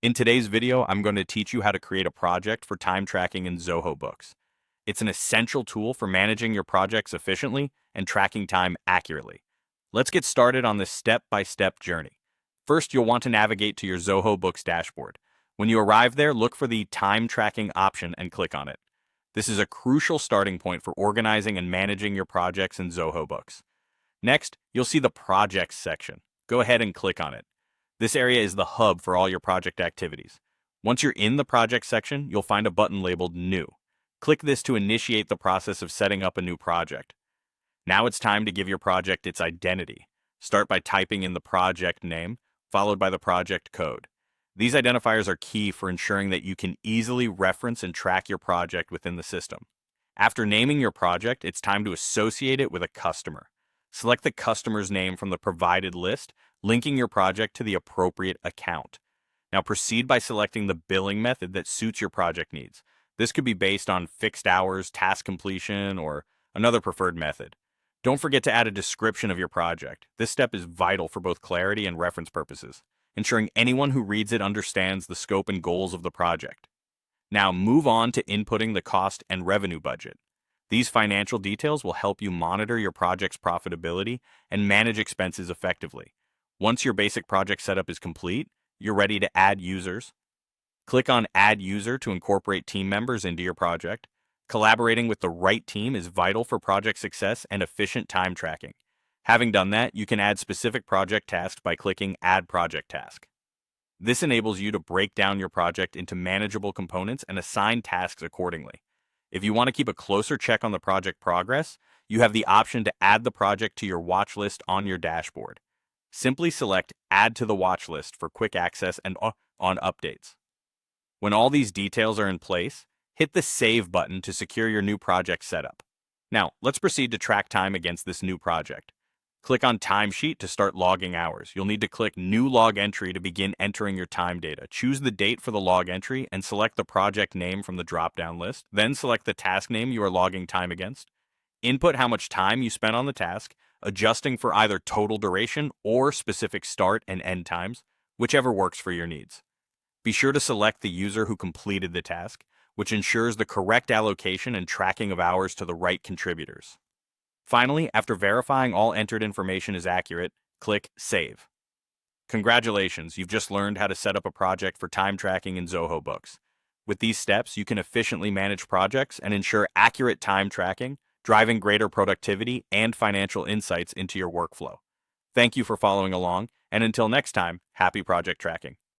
In today's video, I'm going to teach you how to create a project for time tracking in Zoho Books. It's an essential tool for managing your projects efficiently and tracking time accurately. Let's get started on this step-by-step journey. First, you'll want to navigate to your Zoho Books dashboard. When you arrive there, look for the time tracking option and click on it. This is a crucial starting point for organizing and managing your projects in Zoho Books. Next, you'll see the Projects section. Go ahead and click on it. This area is the hub for all your project activities. Once you're in the project section, you'll find a button labeled New. Click this to initiate the process of setting up a new project. Now it's time to give your project its identity. Start by typing in the project name, followed by the project code. These identifiers are key for ensuring that you can easily reference and track your project within the system. After naming your project, it's time to associate it with a customer. Select the customer's name from the provided list, linking your project to the appropriate account. Now proceed by selecting the billing method that suits your project needs. This could be based on fixed hours, task completion, or another preferred method. Don't forget to add a description of your project. This step is vital for both clarity and reference purposes, ensuring anyone who reads it understands the scope and goals of the project. Now move on to inputting the cost and revenue budget. These financial details will help you monitor your project's profitability and manage expenses effectively. Once your basic project setup is complete, you're ready to add users. Click on Add User to incorporate team members into your project. Collaborating with the right team is vital for project success and efficient time tracking. Having done that, you can add specific project tasks by clicking Add Project Task. This enables you to break down your project into manageable components and assign tasks accordingly. If you want to keep a closer check on the project progress, you have the option to add the project to your watch list on your dashboard. Simply select Add to the Watch List for quick access and on updates. When all these details are in place, hit the Save button to secure your new project setup. Now, let's proceed to track time against this new project. Click on Timesheet to start logging hours. You'll need to click New Log Entry to begin entering your time data. Choose the date for the log entry and select the project name from the drop-down list. Then select the task name you are logging time against. Input how much time you spent on the task, adjusting for either total duration or specific start and end times, whichever works for your needs. Be sure to select the user who completed the task, which ensures the correct allocation and tracking of hours to the right contributors. Finally, after verifying all entered information is accurate, click Save. Congratulations, you've just learned how to set up a project for time tracking in Zoho Books. With these steps, you can efficiently manage projects and ensure accurate time tracking, driving greater productivity and financial insights into your workflow. Thank you for following along, and until next time, happy project tracking.